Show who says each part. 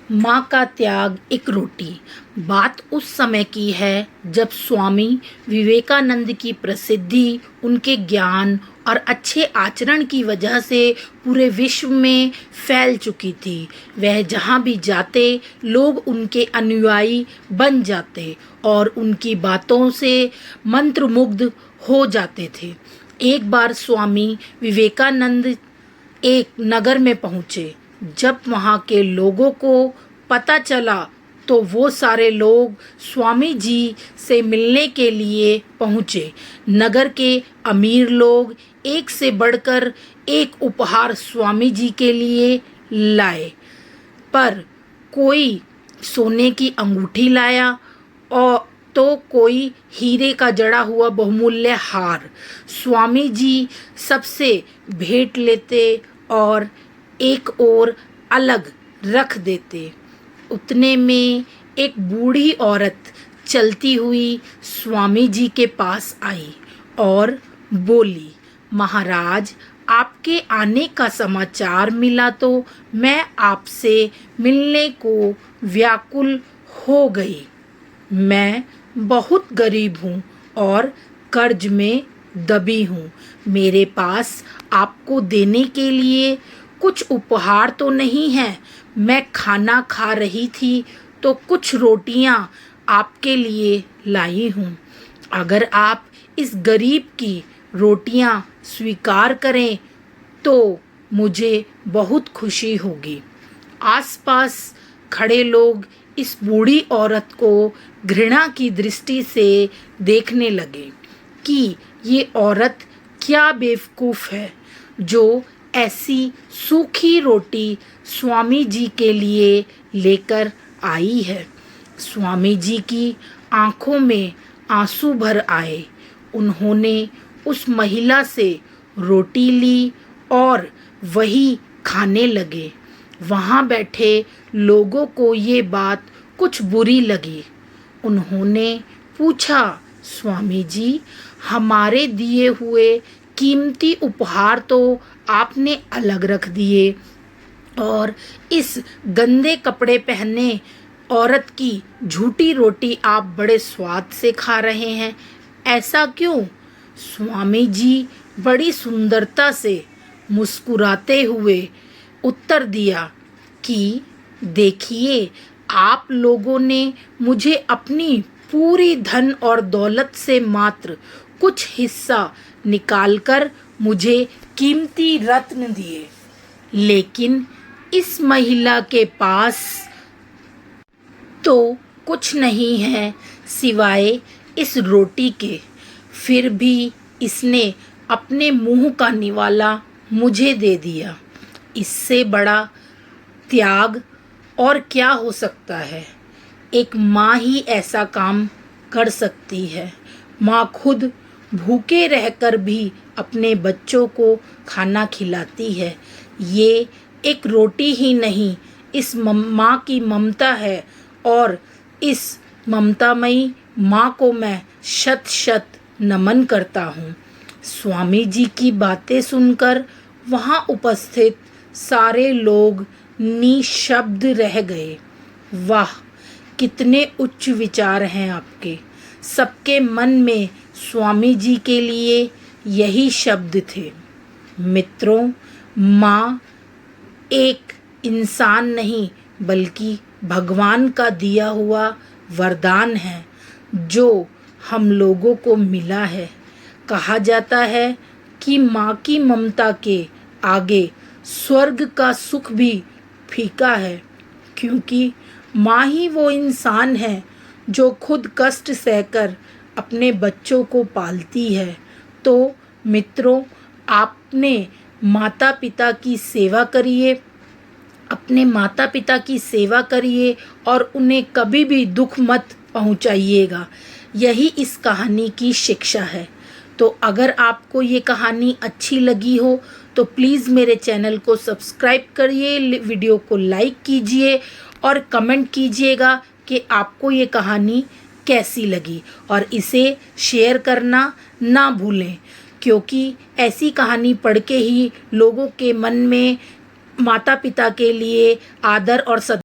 Speaker 1: माँ का त्याग एक रोटी। बात उस समय की है जब स्वामी विवेकानंद की प्रसिद्धि उनके ज्ञान और अच्छे आचरण की वजह से पूरे विश्व में फैल चुकी थी। वह जहाँ भी जाते लोग उनके अनुयायी बन जाते और उनकी बातों से मंत्रमुग्ध हो जाते थे। एक बार स्वामी विवेकानंद एक नगर में पहुँचे। जब वहाँ के लोगों को पता चला तो वो सारे लोग स्वामी जी से मिलने के लिए पहुँचे। नगर के अमीर लोग एक से बढ़कर एक उपहार स्वामी जी के लिए लाए, पर कोई सोने की अंगूठी लाया और तो कोई हीरे का जड़ा हुआ बहुमूल्य हार। स्वामी जी सबसे भेंट लेते और एक और अलग रख देते। उतने में एक बूढ़ी औरत चलती हुई स्वामी जी के पास आई और बोली, महाराज, आपके आने का समाचार मिला तो मैं आपसे मिलने को व्याकुल हो गई। मैं बहुत गरीब हूँ और कर्ज में दबी हूँ। मेरे पास आपको देने के लिए कुछ उपहार तो नहीं है। मैं खाना खा रही थी तो कुछ रोटियां आपके लिए लाई हूँ। अगर आप इस गरीब की रोटियां स्वीकार करें तो मुझे बहुत खुशी होगी। आसपास खड़े लोग इस बूढ़ी औरत को घृणा की दृष्टि से देखने लगे कि ये औरत क्या बेवकूफ़ है जो ऐसी सूखी रोटी स्वामी जी के लिए लेकर आई है। स्वामी जी की आंखों में आंसू भर आए। उन्होंने उस महिला से रोटी ली और वही खाने लगे। वहाँ बैठे लोगों को ये बात कुछ बुरी लगी। उन्होंने पूछा, स्वामी जी, हमारे दिए हुए कीमती उपहार तो आपने अलग रख दिए और इस गंदे कपड़े पहने औरत की झूठी रोटी आप बड़े स्वाद से खा रहे हैं, ऐसा क्यों? स्वामी जी बड़ी सुंदरता से मुस्कुराते हुए उत्तर दिया कि देखिए, आप लोगों ने मुझे अपनी पूरी धन और दौलत से मात्र कुछ हिस्सा निकालकर मुझे कीमती रत्न दिए, लेकिन इस महिला के पास तो कुछ नहीं है सिवाय इस रोटी के। फिर भी इसने अपने मुंह का निवाला मुझे दे दिया। इससे बड़ा त्याग और क्या हो सकता है? एक माँ ही ऐसा काम कर सकती है। माँ खुद भूखे रहकर भी अपने बच्चों को खाना खिलाती है। ये एक रोटी ही नहीं, इस माँ की ममता है और इस ममतामयी माँ को मैं शत शत नमन करता हूँ। स्वामी जी की बातें सुनकर वहाँ उपस्थित सारे लोग निशब्द रह गए। वाह, कितने उच्च विचार हैं आपके। सबके मन में स्वामी जी के लिए यही शब्द थे। मित्रों, माँ एक इंसान नहीं बल्कि भगवान का दिया हुआ वरदान है जो हम लोगों को मिला है। कहा जाता है कि माँ की ममता के आगे स्वर्ग का सुख भी फीका है, क्योंकि माँ ही वो इंसान है जो खुद कष्ट सहकर अपने बच्चों को पालती है। तो मित्रों, आपने माता पिता की सेवा करिए, अपने माता पिता की सेवा करिए और उन्हें कभी भी दुख मत पहुंचाइएगा। यही इस कहानी की शिक्षा है। तो अगर आपको ये कहानी अच्छी लगी हो तो प्लीज़ मेरे चैनल को सब्सक्राइब करिए, वीडियो को लाइक कीजिए और कमेंट कीजिएगा कि आपको ये कहानी कैसी लगी, और इसे शेयर करना ना भूलें, क्योंकि ऐसी कहानी पढ़ के ही लोगों के मन में माता पिता के लिए आदर और